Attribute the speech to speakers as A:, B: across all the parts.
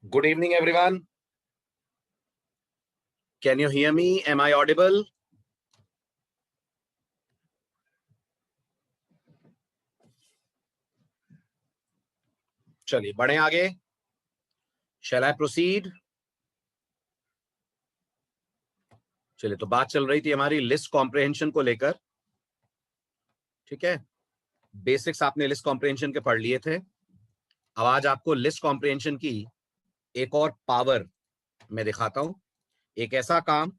A: Good evening, everyone. Can you hear me? Am I audible? चलिए बढ़े आगे. Shall I proceed? चलिए, तो बात चल रही थी हमारी लिस्ट कॉम्प्रिहेंशन को लेकर. ठीक है, बेसिक्स आपने लिस्ट कॉम्प्रिहेंशन के पढ़ लिए थे. अब आज आपको लिस्ट कॉम्प्रिहेंशन की एक और पावर मैं दिखाता हूं. एक ऐसा काम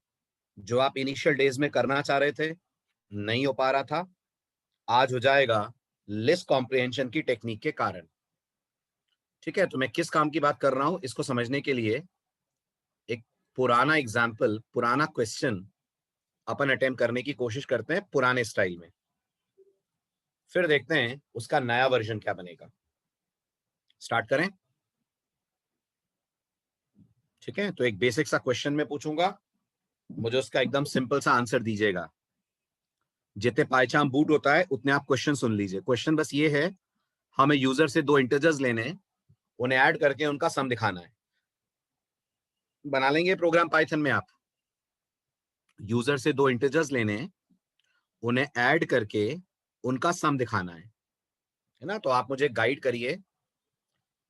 A: जो आप इनिशियल डेज में करना चाह रहे थे, नहीं हो पा रहा था, आज हो जाएगा लिस्ट कॉम्प्रिहेंशन की टेक्निक के कारण. ठीक है, तो मैं किस काम की बात कर रहा हूं इसको समझने के लिए एक पुराना एग्जाम्पल, पुराना क्वेश्चन अपन अटेम्प्ट करने की कोशिश करते हैं पुराने स्टाइल में. फिर देखते हैं उसका नया वर्जन क्या बनेगा. स्टार्ट करें. ठीक है, तो एक बेसिक सा क्वेश्चन मैं पूछूंगा, मुझे उसका एकदम सिंपल सा आंसर दीजिएगा. जितने पाइचाम बूट होता है उतने आप क्वेश्चन सुन लीजिए. क्वेश्चन बस ये है, हमें यूजर से दो इंटीजर्स लेने हैं, उन्हें ऐड करके उनका सम दिखाना है. बना लेंगे प्रोग्राम पाइथन में आप. यूजर से दो इंटीजर्स लेने हैं, उन्हें ऐड करके उनका सम दिखाना है ना. तो आप मुझे गाइड करिए,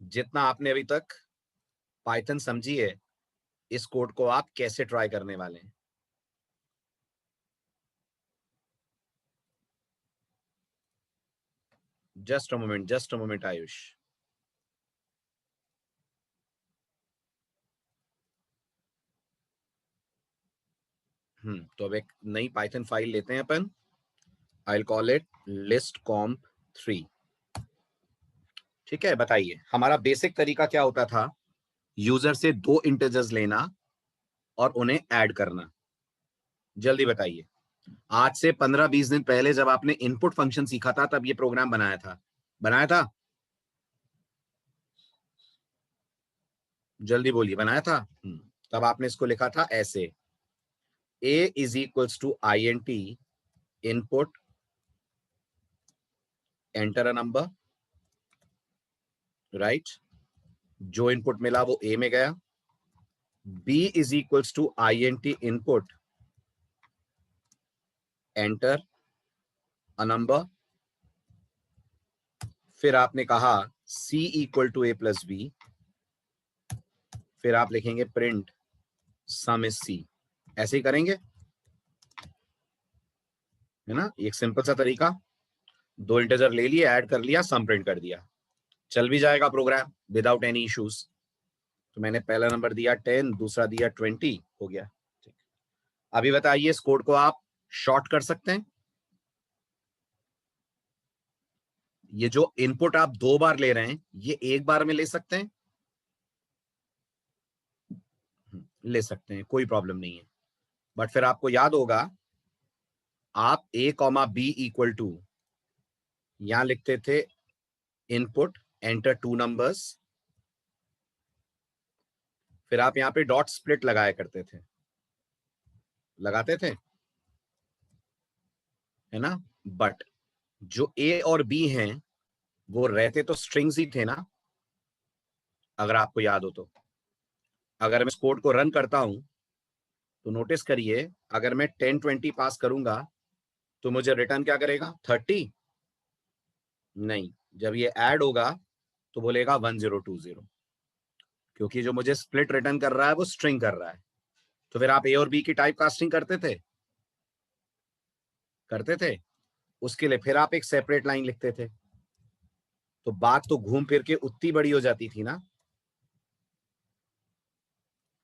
A: जितना आपने अभी तक पाइथन समझी है, इस कोड को आप कैसे ट्राई करने वाले हैं. Just a moment Ayush. तो अब एक नई पाइथन फाइल लेते हैं अपन. I will call it list comp 3. ठीक है, बताइए हमारा बेसिक तरीका क्या होता था. यूजर से दो इंटीजर्स लेना और उन्हें ऐड करना. जल्दी बताइए. आज से 15-20 दिन पहले जब आपने इनपुट फंक्शन सीखा था, तब ये प्रोग्राम बनाया था. बनाया था? जल्दी बोलिए, बनाया था. तब आपने इसको लिखा था ऐसे, a is equals to INT input, enter a number. Right, जो इनपुट मिला वो a में गया. b is equals to INT input, enter a number. फिर आपने कहा c equal to a plus b. फिर आप लिखेंगे प्रिंट सम इज c. ऐसे ही करेंगे, है ना. एक सिंपल सा तरीका. दो इंटीजर ले लिए, ऐड कर लिया, सम प्रिंट कर दिया. चल भी जाएगा प्रोग्राम विदाउट एनी इश्यूज. तो मैंने पहला नंबर दिया 10, दूसरा दिया 20, हो गया. ठीक. अभी बताइए, इस कोड को आप शॉर्ट कर सकते हैं. ये जो इनपुट आप दो बार ले रहे हैं, ये एक बार में ले सकते हैं. ले सकते हैं, कोई प्रॉब्लम नहीं है. बट फिर आपको याद होगा, आप a comma b equal to यहां लिखते थे इनपुट, एंटर टू नंबर्स. फिर आप यहां पे डॉट स्प्लिट लगाया करते थे. लगाते थे, है ना. बट जो a और b हैं, वो रहते तो स्ट्रिंग्स ही थे ना, अगर आपको याद हो तो. अगर मैं इस कोड को रन करता हूं, तो नोटिस करिए, अगर मैं 10-20 पास करूंगा, तो मुझे रिटर्न क्या करेगा? 30 नहीं. जब ये ऐड होगा तो बोलेगा 1020, क्योंकि जो मुझे स्प्लिट रिटर्न कर रहा है वो स्ट्रिंग कर रहा है. तो फिर आप a और b की टाइप कास्टिंग करते थे, करते थे. उसके लिए फिर आप एक सेपरेट लाइन लिखते थे. तो बात तो घूम फिर के उतनी बड़ी हो जाती थी ना.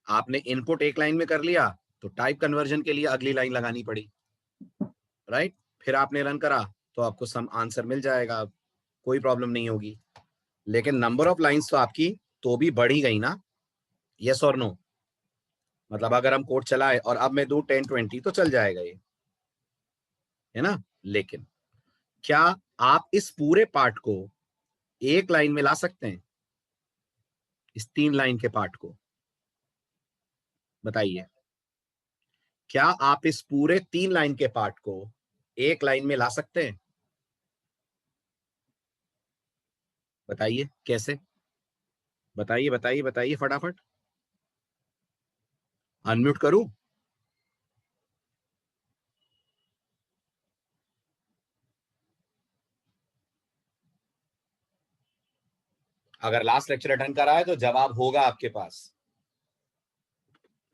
A: आपने इनपुट एक लाइन में कर लिया, तो टाइप कन्वर्जन के लिए अगली लाइन लगानी पड़ी. राइट. फिर आपने रन करा तो आपको सम आंसर मिल जाएगा, कोई प्रॉब्लम नहीं होगी. लेकिन नंबर ऑफ लाइंस तो आपकी तो भी बढ़ ही गई ना. यस और नो. मतलब अगर हम कोड चलाए और अब मैं दूं 10-20, तो चल जाएगा ये, है ना. लेकिन क्या आप इस पूरे पार्ट को एक लाइन में ला सकते हैं? इस 3 लाइन के पार्ट को बताइए. क्या आप इस पूरे 3 लाइन के पार्ट को एक लाइन में ला सकते हैं? बताइए कैसे. बताइए बताइए बताइए फटाफट। अनम्यूट करूं? अगर लास्ट लेक्चर अटेंड करा है तो जवाब होगा आपके पास,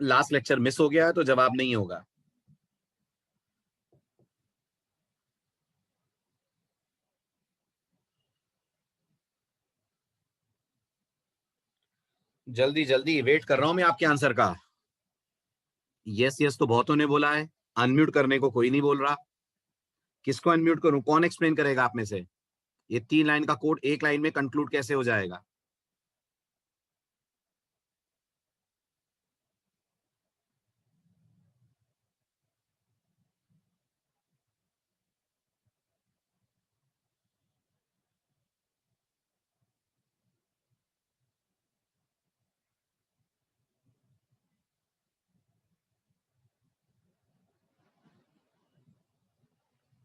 A: लास्ट लेक्चर मिस हो गया है तो जवाब नहीं होगा। जल्दी जल्दी वेट कर रहा हूं मैं आपके आंसर का। यस यस तो बहुतों ने बोला है, अनम्यूट करने को कोई नहीं बोल रहा। किसको अनम्यूट करूं? कौन एक्सप्लेन करेगा आप में से? ये 3 लाइन का कोड एक लाइन में कंक्लूड कैसे हो जाएगा?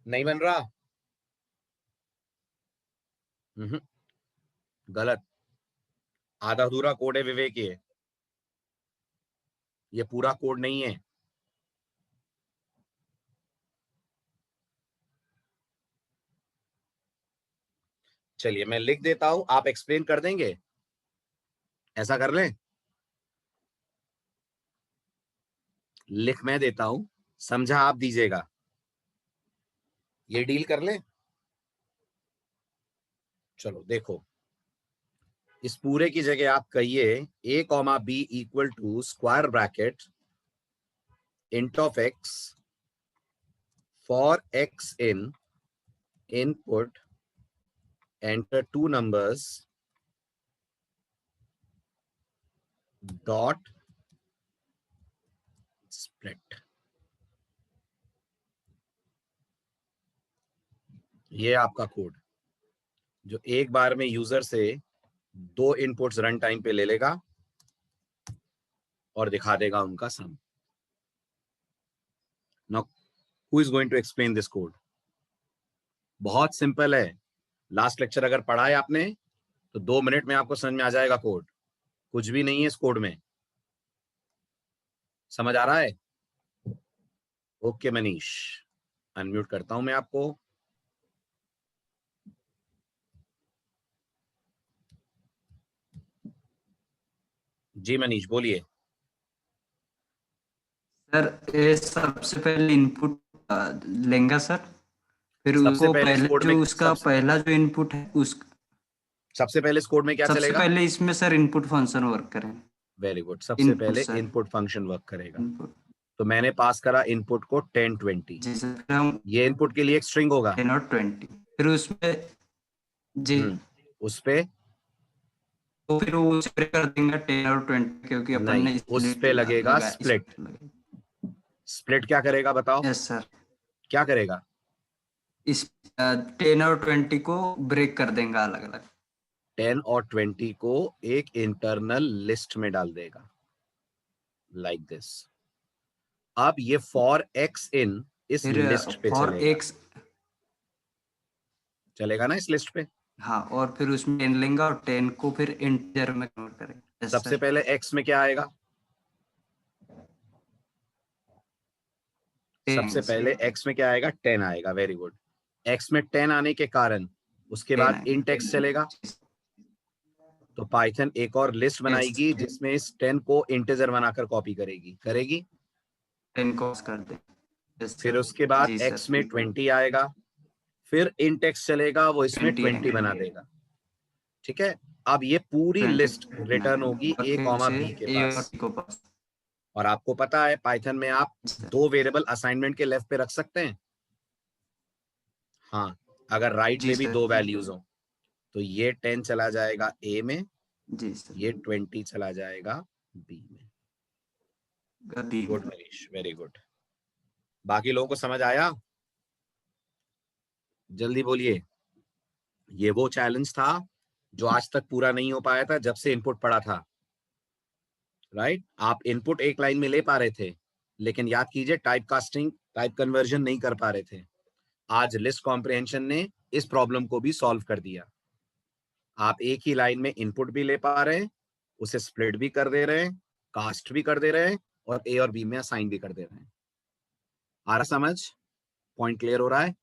A: नहीं बन रहा? गलत। आधा अधूरा कोड है विवेक ये पूरा कोड नहीं है। चलिए मैं लिख देता हूं, आप एक्सप्लेन कर देंगे, ऐसा कर लें? लिख मैं देता हूं, समझा आप दीजिएगा, ये डील कर लें? चलो देखो, इस पूरे की जगह आप कहिए a comma b equal to square bracket int of x for x in input enter two numbers dot split। ये आपका कोड जो एक बार में यूजर से 2 इनपुट्स रन टाइम पे ले लेगा और दिखा देगा उनका sum. Now who is going to explain this code? बहुत सिंपल है, लास्ट लेक्चर अगर पढ़ा है आपने तो 2 मिनट में आपको समझ में आ जाएगा कोड। कुछ भी नहीं है इस कोड में, समझ आ रहा है? ओके मनीष, अनम्यूट करता हूं मैं आपको। जी मनीष बोलिए।
B: सर ये सबसे पहले इनपुट लेंगे सर, फिर
A: सबसे
B: उसको
A: पहले इस
B: पहले
A: कोड में
B: जो उसका पहला जो इनपुट है उस
A: सबसे पहले इस कोड में क्या
B: सबसे
A: चलेगा?
B: पहले इसमें सर इनपुट फंक्शन वर्क करें।
A: वेरी गुड, सबसे
B: इनपुट
A: पहले
B: सर,
A: इनपुट फंक्शन वर्क करेगा।
B: इनपुट।
A: तो मैंने पास करा इनपुट को 1020।
B: जी सर, फिर हम
A: ये इनपुट के लिए एक स्ट्रिंग होगा।
B: 10 और 20, फिर उसमें जी
A: उस पे
B: तो फिर वो स्प्लिट कर देंगे 10 और 20, क्योंकि अपन
A: नहीं,
B: ने
A: उस
B: स्प्लिट
A: पे लगेगा
B: लगा
A: स्प्लिट। स्प्लिट क्या करेगा बताओ?
B: यस सर,
A: क्या करेगा?
B: इस 10 और 20 को ब्रेक कर देंगे अलग अलग।
A: 10 और 20 को एक इंटरनल लिस्ट में डाल देगा, लाइक दिस। अब ये फॉर एक्स इन इस
B: फिर
A: लिस्ट पे
B: फॉर
A: चलेगा,
B: एक्स,
A: चलेगा ना इस लिस्ट पे?
B: हाँ, और फिर उसमें 10 लेंगे और 10 को फिर इंटीजर में कन्वर्ट करेंगे। यस
A: सबसे
B: सर,
A: पहले एक्स में क्या आएगा?
B: 10
A: सबसे पहले एक्स में क्या आएगा? 10 आएगा। Very good. एक्स में 10 आने के कारण उसके
B: 10
A: बाद
B: आएगा।
A: इंट एक्स चलेगा। तो पाइथन एक और लिस्ट
B: यस,
A: बनाएगी जिसमें इस 10 को इंटीजर बनाकर कॉपी करेगी।
B: 10 को कर दें। यस
A: फिर
B: सर,
A: उसके बाद
B: जी
A: एक्स
B: सर,
A: में 20 आएगा, फिर इंट एक्स चलेगा, वो इसमें
B: 20
A: 20 बना
B: आएंगे,
A: देगा। ठीक है, अब ये पूरी
B: 20
A: लिस्ट रिटर्न होगी
B: और
A: ए
B: फिर
A: कॉमा
B: से
A: बी के
B: ए और
A: पास।
B: टी को पास।
A: और आपको पता है पाइथन में आप
B: जी सर,
A: 2 वेरिएबल असाइनमेंट के लेफ्ट पे रख सकते हैं। हाँ, अगर राइट
B: जी
A: पे भी
B: सर,
A: 2 वैल्यूज हो तो ये 10 चला जाएगा ए में,
B: जी सर,
A: ये 20 चला जाएगा बी में।
B: गद्दी।
A: Good Manish, very good. बाकी लोगों को समझ आया? जल्दी बोलिए। ये वो चैलेंज था जो आज तक पूरा नहीं हो पाया था जब से इनपुट पड़ा था, राइट? आप इनपुट एक लाइन में ले पा रहे थे, लेकिन याद कीजिए टाइप कास्टिंग, टाइप कन्वर्जन नहीं कर पा रहे थे। आज लिस्ट कॉम्प्रिहेंशन ने इस प्रॉब्लम को भी सॉल्व कर दिया। आप एक ही लाइन में इनपुट भी ले पा रहे हैं उसे स्प्लिट भी कर दे रहे हैं, कास्ट भी कर दे रहे हैं और ए और बी में असाइन भी कर दे रहे हैं। आ रहा समझ? पॉइंट क्लियर हो रहा है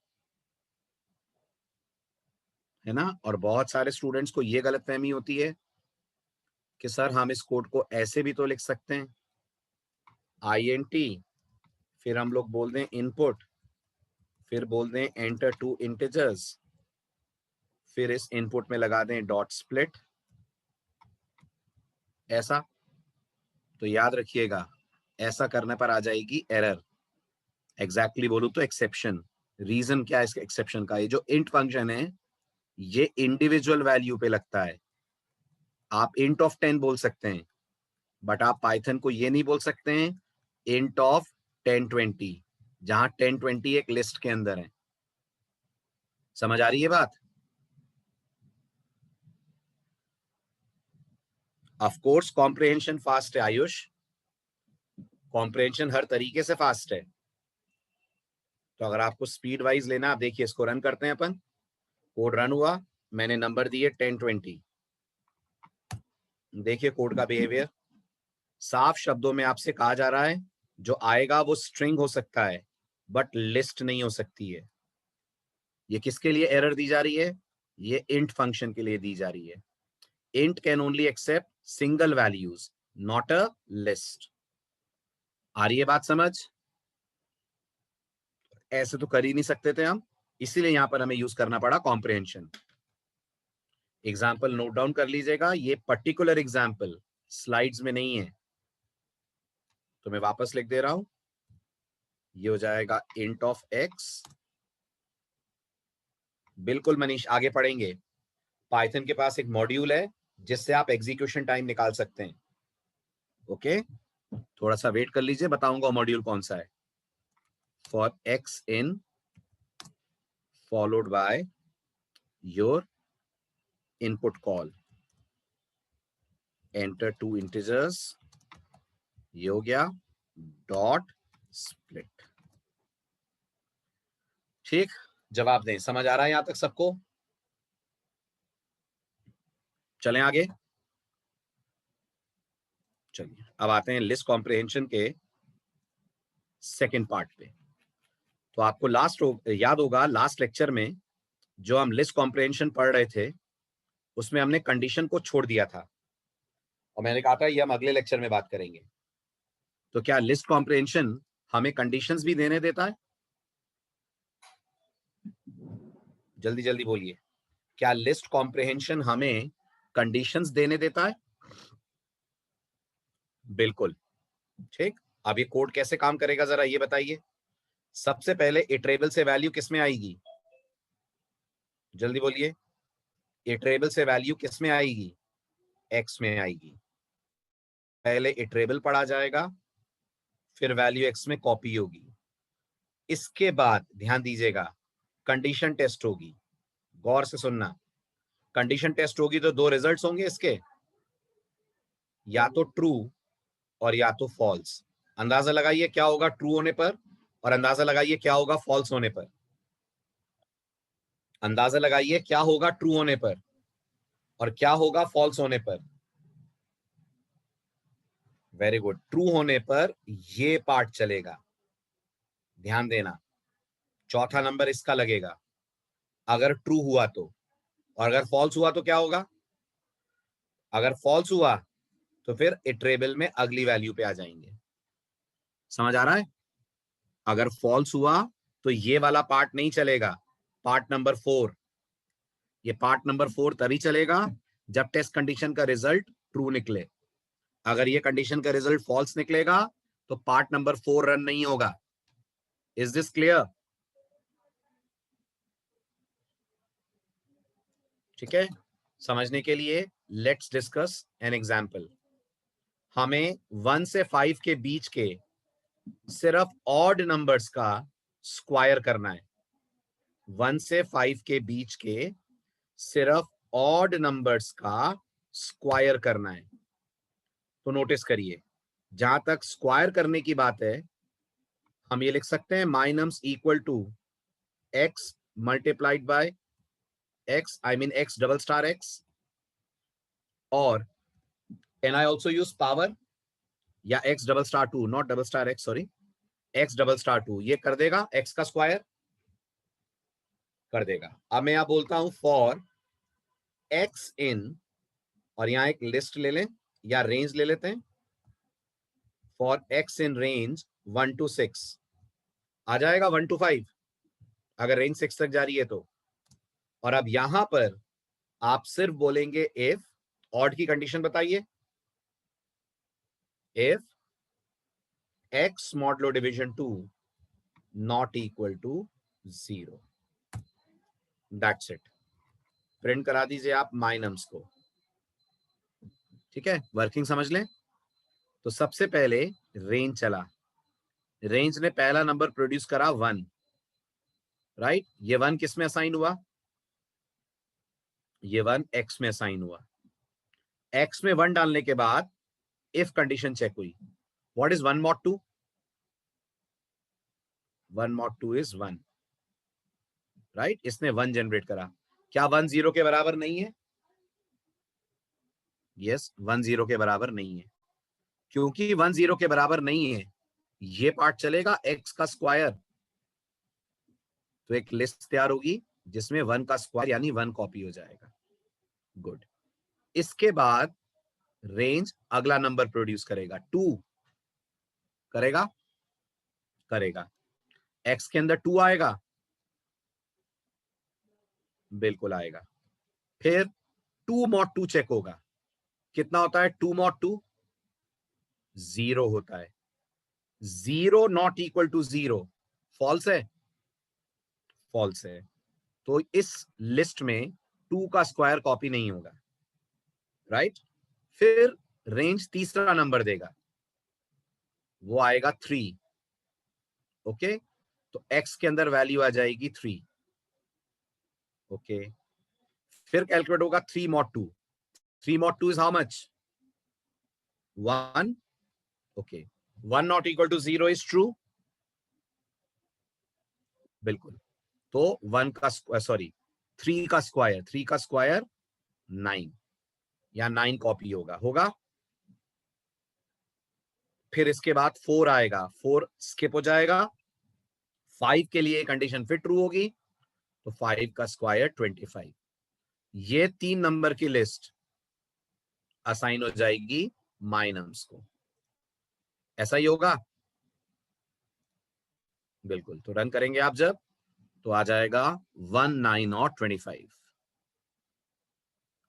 A: ना? और बहुत सारे स्टूडेंट्स को ये गलतफहमी होती है कि सर हम इस कोड को ऐसे भी तो लिख सकते हैं, INT, फिर हम लोग बोल दें इनपुट, फिर बोल दें एंटर टू इंटीजर्स, फिर इस इनपुट में लगा दें डॉट स्प्लिट, ऐसा। तो याद रखिएगा, ऐसा करने पर आ जाएगी एरर। एग्जैक्टली बोलूं तो एक्सेप्शन। रीजन क्या है इसके एक्सेप्शन का? ये जो इंट फंक्शन है ये इंडिविजुअल वैल्यू पे लगता है। आप इंट ऑफ 10 बोल सकते हैं, बट आप पाइथन को ये नहीं बोल सकते हैं इंट ऑफ 1020, जहां 1020 एक लिस्ट के अंदर है। समझ आ रही है बात? ऑफ कोर्स कॉम्प्रिहेंशन फास्ट है आयुष, कॉम्प्रिहेंशन हर तरीके से फास्ट है। तो अगर आपको स्पीड वाइज लेना, आप देखिए इसको रन करते हैं अपन। कोड रन हुआ, मैंने नंबर दिए 1020। देखिए कोड का बिहेवियर, साफ शब्दों में आपसे कहा जा रहा है जो आएगा वो स्ट्रिंग हो सकता है बट लिस्ट नहीं हो सकती है। ये किसके लिए एरर दी जा रही है? ये इंट फंक्शन के लिए दी जा रही है। Int can only accept single values, not a list. आ रही है बात समझ? ऐसे तो कर ही नहीं सकते थे हम, इसीलिए यहां पर हमें यूज करना पड़ा कॉम्प्रिहेंशन। एग्जाम्पल नोट डाउन कर लीजिएगा, ये पर्टिकुलर एग्जाम्पल स्लाइड्स में नहीं है तो मैं वापस लिख दे रहा हूं। ये हो जाएगा इंट ऑफ एक्स। बिल्कुल मनीष, आगे पढ़ेंगे। पाइथन के पास एक मॉड्यूल है जिससे आप एग्जीक्यूशन टाइम निकाल सकते हैं। ओके, थोड़ा सा वेट कर लीजिए, बताऊंगा मॉड्यूल कौन सा है। For x in followed by your input call, enter two integers, ये हो गया डॉट स्प्लिट। ठीक, जवाब दें। समझ आ रहा है यहां तक सबको? चलें आगे। चलिए अब आते हैं लिस्ट कॉम्प्रिहेंशन के सेकंड पार्ट पे। तो आपको याद होगा लास्ट लेक्चर में जो हम लिस्ट कॉम्प्रिहेंशन पढ़ रहे थे उसमें हमने कंडीशन को छोड़ दिया था और मैंने कहा था ये हम अगले लेक्चर में बात करेंगे। तो क्या लिस्ट कॉम्प्रिहेंशन हमें कंडीशंस भी देने देता है? जल्दी जल्दी बोलिए, क्या लिस्ट कॉम्प्रिहेंशन हमें कंडीशंस देने देता है? बिल्कुल। ठीक, अब ये कोड कैसे काम करेगा जरा ये बताइए। सबसे पहले इटरेबल से वैल्यू किस में आएगी? जल्दी बोलिए, इटरेबल से वैल्यू किस में आएगी? एक्स में आएगी। पहले इटरेबल पढ़ा जाएगा, फिर वैल्यू एक्स में कॉपी होगी। इसके बाद ध्यान दीजिएगा कंडीशन टेस्ट होगी। गौर से सुनना, कंडीशन टेस्ट होगी तो दो रिजल्ट्स होंगे इसके, या तो ट्रू और या तो फॉल्स। अंदाजा लगाइए क्या होगा ट्रू होने पर और अंदाजा लगाइए क्या होगा फॉल्स होने पर। अंदाजा लगाइए क्या होगा ट्रू होने पर और क्या होगा फॉल्स होने पर। वेरी गुड, ट्रू होने पर ये पार्ट चलेगा, ध्यान देना। चौथा नंबर इसका लगेगा अगर ट्रू हुआ तो, और अगर फॉल्स हुआ तो क्या होगा? अगर फॉल्स हुआ तो फिर इटरेबल में अगली वैल्यू पे आ जाएंगे। समझ आ रहा है? अगर फॉल्स हुआ तो ये वाला पार्ट नहीं चलेगा, पार्ट नंबर 4। ये पार्ट नंबर 4 तभी चलेगा जब टेस्ट कंडीशन का रिजल्ट ट्रू निकले। अगर ये कंडीशन का रिजल्ट फॉल्स निकलेगा तो पार्ट नंबर 4 रन नहीं होगा। Is this clear? ठीक है, समझने के लिए लेट्स डिस्कस एन एग्जाम्पल। हमें 1 से 5 के बीच के सिर्फ ऑड नंबर्स का स्क्वायर करना है। 1 से 5 के बीच के सिर्फ ऑड नंबर्स का स्क्वायर करना है। तो नोटिस करिए, जहां तक स्क्वायर करने की बात है हम ये लिख सकते हैं minus equal to x multiplied by x, I mean x double star x, और can I also use power या x double star 2, not double star x, sorry, x double star 2, ये कर देगा x का स्क्वायर कर देगा। अब मैं यहां बोलता हूं फॉर x इन, और यहां एक लिस्ट ले लें या रेंज ले लेते हैं, for x in range 1 to 6, आ जाएगा 1 to 5 अगर रेंज 6 तक जा रही है तो। और अब यहां पर आप सिर्फ बोलेंगे इफ, ऑड की कंडीशन बताइए, if x modulo division 2 not equal to 0, that's it. Print करा दीजिए आप माइनम्स को, ठीक है, वर्किंग समझ लें। तो सबसे पहले रेंज चला, रेंज ने पहला नंबर प्रोड्यूस करा 1, राइट, ये 1 किस में असाइन हुआ, ये 1 x में असाइन हुआ। x में 1 डालने के बाद इफ कंडीशन चेक हुई, what is 1 mod 2, 1 mod 2 is 1, right, इसने 1 जनरेट करा। क्या 1 0 के बराबर नहीं है? यस, 1 0 के बराबर नहीं है। क्योंकि 1 0 के बराबर नहीं है, ये पार्ट चलेगा x का स्क्वायर, तो एक लिस्ट तैयार होगी जिसमें 1 का स्क्वायर यानी 1 कॉपी हो जाएगा। गुड। इसके बाद रेंज अगला नंबर प्रोड्यूस करेगा, 2 करेगा, करेगा, x के अंदर 2 आएगा, बिल्कुल आएगा। फिर 2 mod 2 चेक होगा, कितना होता है 2 mod 2, 0 होता है। 0 नॉट इक्वल टू 0, फॉल्स है, फॉल्स है, तो इस लिस्ट में 2 का स्क्वायर कॉपी नहीं होगा, राइट। फिर रेंज तीसरा नंबर देगा, वो आएगा 3, ओके, तो x के अंदर वैल्यू आ जाएगी 3, ओके। फिर कैलकुलेट होगा 3 mod 2, 3 mod 2 is how much, 1, okay, 1 not equal to 0 is true, बिल्कुल, तो 1 का सॉरी 3 का स्क्वायर, 3 का स्क्वायर 9, या 9 कॉपी होगा, होगा। फिर इसके बाद 4 आएगा, 4 स्किप हो जाएगा, 5 के लिए कंडीशन फिर ट्रू होगी, तो 5 का स्क्वायर 25। ये 3 नंबर की लिस्ट असाइन हो जाएगी माइनम्स को, ऐसा ही होगा, बिल्कुल। तो रन करेंगे आप जब, तो आ जाएगा 1 9 और 25।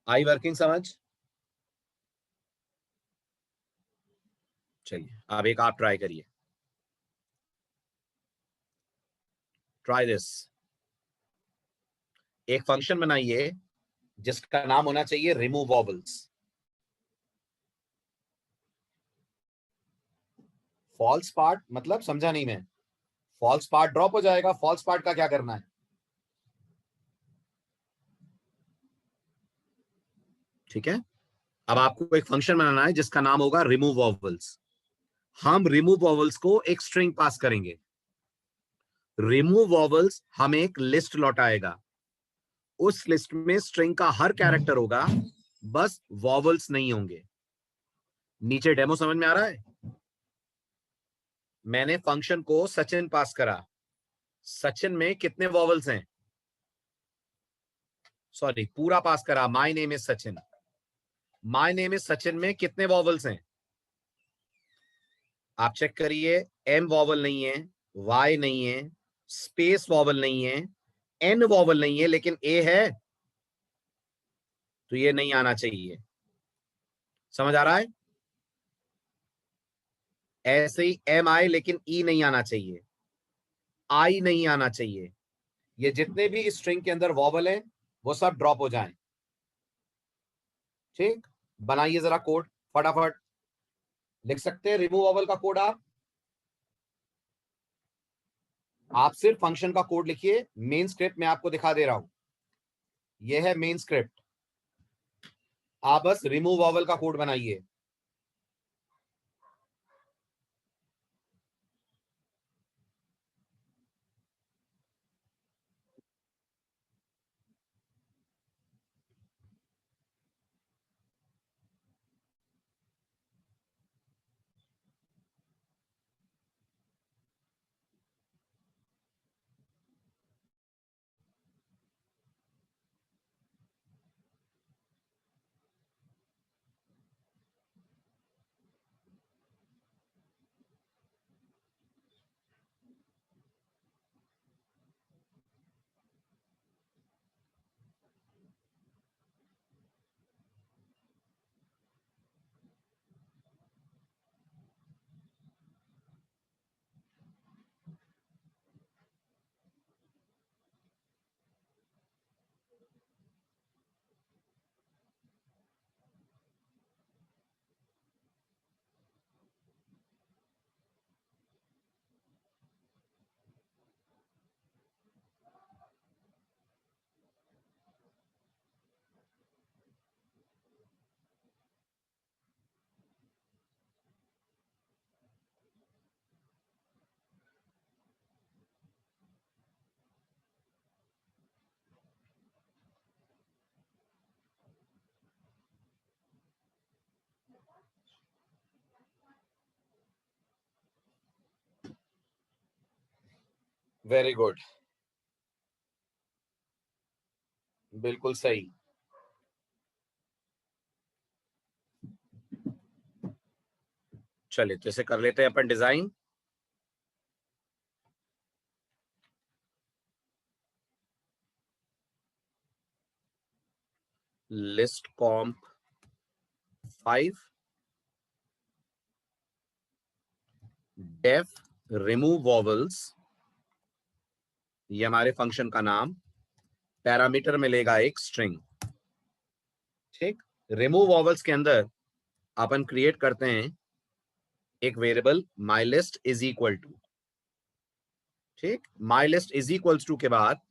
A: आई वर्किंग समझ? चलिए अब एक आप ट्राई करिए, ट्राई दिस। एक फंक्शन बनाइए जिसका नाम होना चाहिए रिमूव वॉबल्स। फॉल्स पार्ट मतलब समझा नहीं मैं, फॉल्स पार्ट ड्रॉप हो जाएगा, फॉल्स पार्ट का क्या करना है, ठीक है। अब आपको एक फंक्शन बनाना है जिसका नाम होगा रिमूव वॉवल्स। हम रिमूव वॉवल्स को एक स्ट्रिंग पास करेंगे, रिमूव वॉवल्स हमें एक लिस्ट लौटाएगा, उस लिस्ट में स्ट्रिंग का हर कैरेक्टर होगा, बस वॉवल्स नहीं होंगे। नीचे डेमो समझ में आ रहा है? मैंने फंक्शन को सचिन पास करा, सचिन में कितने वॉवल्स हैं, सॉरी पूरा पास करा, my name is Sachin, my name is Sachin में कितने वॉवल्स हैं, आप चेक करिए, एम वॉवल नहीं है, वाई नहीं है, स्पेस वॉवल नहीं है, एन वॉवल नहीं है, लेकिन ए है, तो ये नहीं आना चाहिए। समझ आ रहा है? ऐसे ही एम आई लेकिन ई नहीं आना चाहिए, आई नहीं आना चाहिए, ये जितने भी स्ट्रिंग के अंदर वॉवल हैं वो सब ड्रॉप हो जाएं। ठीक, बनाइए जरा कोड फटाफट, लिख सकते हैं रिमूव वॉवल का कोड आप सिर्फ फंक्शन का कोड लिखिए, मेन स्क्रिप्ट मैं आपको दिखा दे रहा हूं, ये है मेन स्क्रिप्ट, आप बस रिमूव वॉवल का कोड बनाइए। वेरी गुड, बिल्कुल सही। चलिए तो इसे कर लेते हैं अपन डिजाइन। लिस्ट कॉम्प 5 डेफ रिमूव वॉवल्स, ये हमारे फंक्शन का नाम, पैरामीटर मिलेगा एक स्ट्रिंग। ठीक, रिमूव वॉवल्स के अंदर अपन क्रिएट करते हैं एक variable my list is equal to. ठीक, my list is equals to के बाद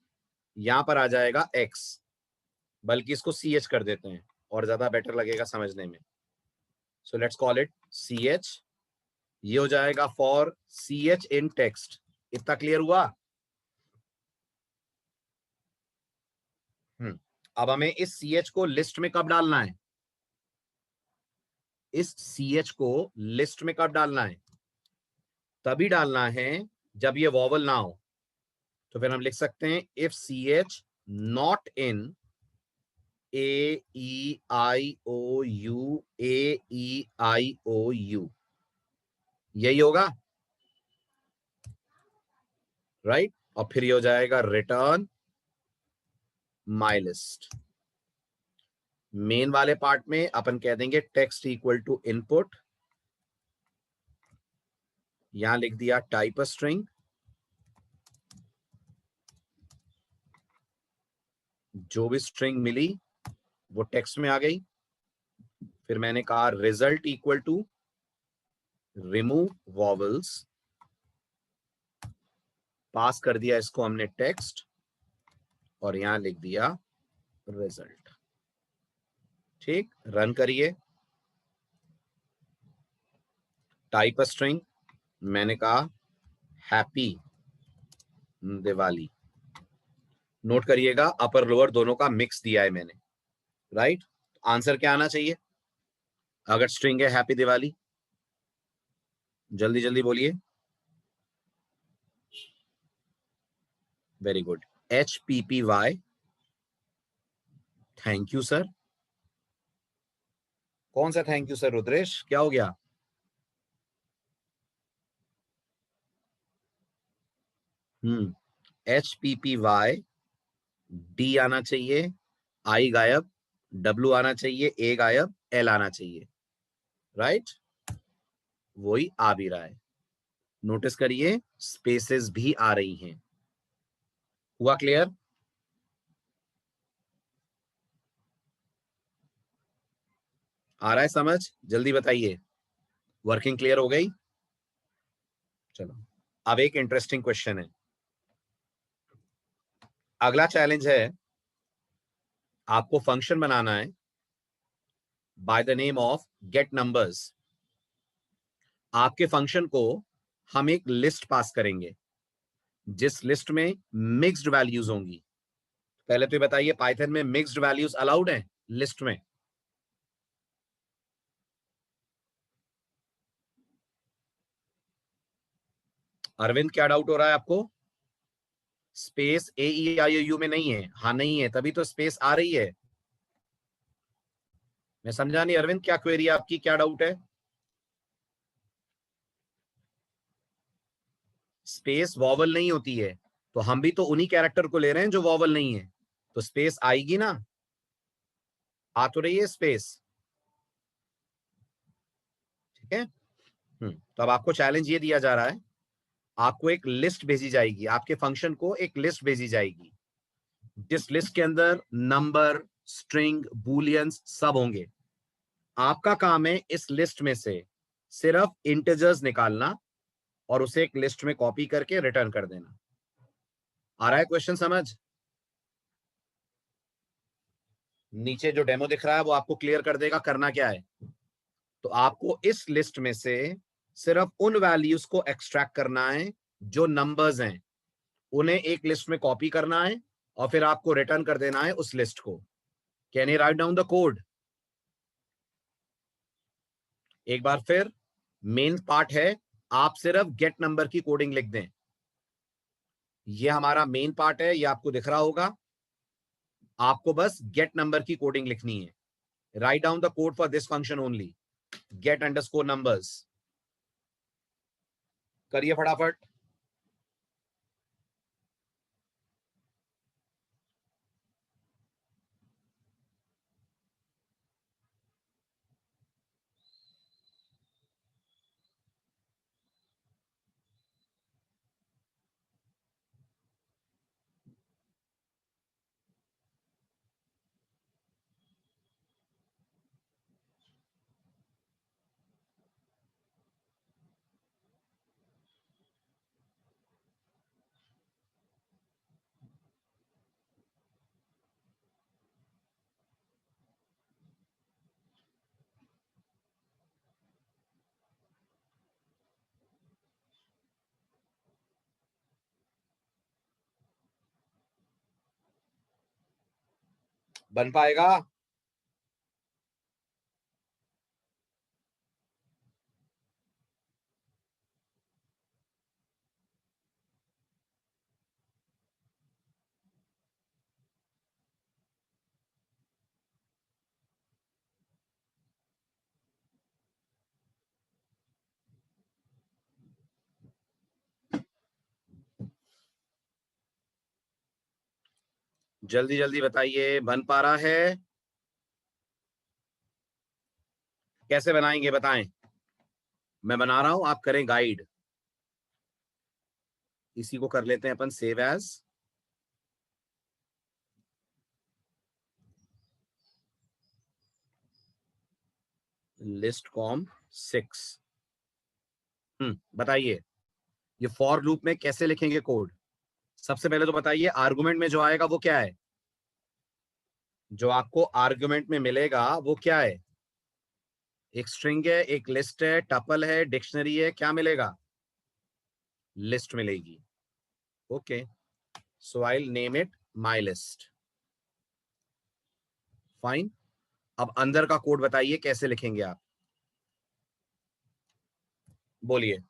A: यहां पर आ जाएगा x, बल्कि इसको ch कर देते हैं और ज्यादा बेटर लगेगा समझने में। So let's call it ch। ये हो जाएगा फॉर ch इन टेक्स्ट। इतना क्लियर हुआ? अब हमें इस ch को लिस्ट में कब डालना है? इस ch को लिस्ट में कब डालना है? तभी डालना है जब ये वॉवल ना हो। तो फिर हम लिख सकते हैं if ch not in AEIOU AEIOU, यही होगा, राइट? और फिर ये हो जाएगा रिटर्न माई लिस्ट। मेन वाले पार्ट में अपन कह देंगे टेक्स्ट इक्वल टू इनपुट, यहां लिख दिया टाइप अ स्ट्रिंग, जो भी स्ट्रिंग मिली वो टेक्स्ट में आ गई। फिर मैंने कहा result equal to remove vowels, pass कर दिया इसको हमने टेक्स्ट और यहां लिख दिया रिजल्ट। ठीक, रन करिए। टाइप अ स्ट्रिंग, मैंने कहा हैप्पी दिवाली। नोट करिएगा अपर लोअर दोनों का मिक्स दिया है मैंने, राइट? आंसर क्या आना चाहिए अगर स्ट्रिंग है हैप्पी दिवाली? जल्दी जल्दी बोलिए। Very good, HPPY, thank you sir. कौन सा थैंक यू सर रुद्रेश, क्या हो गया? HPPY, D आना चाहिए, I गायब, W आना चाहिए, A गायब, L आना चाहिए, राइट? वही आ भी रहा है। नोटिस करिए स्पेसेस भी आ रही हैं। हुआ क्लियर? आ रहा है समझ? जल्दी बताइए, वर्किंग क्लियर हो गई? चलो अब एक इंटरेस्टिंग क्वेश्चन है। अगला चैलेंज है, आपको फंक्शन बनाना है by the name of gate numbers. आपके फंक्शन को हम एक लिस्ट पास करेंगे जिस लिस्ट में मिक्स्ड वैल्यूज होंगी। पहले तो ये बताइए पाइथन में मिक्स्ड वैल्यूज अलाउड है लिस्ट में? अरविंद क्या डाउट हो रहा है आपको? स्पेस AEIOU में नहीं है? हाँ नहीं है, तभी तो स्पेस आ रही है। मैं समझा नहीं अरविंद, क्या क्वेरी है आपकी, क्या डाउट है? स्पेस वॉवल नहीं होती है, तो हम भी तो उन्हीं कैरेक्टर को ले रहे हैं जो वॉवल नहीं है, तो स्पेस आएगी ना। आ तो रही है स्पेस, ठीक है। तो अब आपको चैलेंज ये दिया जा रहा है, आपको एक लिस्ट भेजी जाएगी, आपके फंक्शन को एक लिस्ट भेजी जाएगी जिस लिस्ट के अंदर नंबर, स्ट्रिंग, बूलियंस सब होंगे। आपका काम है इस लिस्ट में से सिर्फ इंटीजर्स निकालना और उसे एक लिस्ट में कॉपी करके रिटर्न कर देना। आ रहा है क्वेश्चन समझ? नीचे जो डेमो दिख रहा है वो आपको क्लियर कर देगा करना क्या है। तो आपको इस लिस्ट में से सिर्फ उन वैल्यूज को एक्सट्रैक्ट करना है जो नंबर्स हैं, उन्हें एक लिस्ट में कॉपी करना है और फिर आपको रिटर्न कर देना है उस लिस्ट को। Can you right down the code? एक बार फिर मेन पार्ट है, आप सिर्फ गेट नंबर की कोडिंग लिख दें। ये हमारा मेन पार्ट है, ये आपको दिख रहा होगा। आपको बस गेट नंबर की कोडिंग लिखनी है। Write down the code for this function only, get underscore numbers. करिए फटाफट। बन पाएगा? जल्दी जल्दी बताइए, बन पा रहा है? कैसे बनाएंगे बताएं। मैं बना रहा हूं, आप करें गाइड। इसी को कर लेते हैं अपन सेव एज। List com 6। बताइए, ये फॉर लूप में कैसे लिखेंगे कोड? सबसे पहले तो बताइए, आर्गुमेंट में जो आएगा वो क्या है? जो आपको आर्गुमेंट में मिलेगा वो क्या है? एक स्ट्रिंग है, एक लिस्ट है, टपल है, डिक्शनरी है, क्या मिलेगा? लिस्ट मिलेगी। Okay, so I will name it my list. Fine. अब अंदर का कोड बताइए कैसे लिखेंगे आप, बोलिए।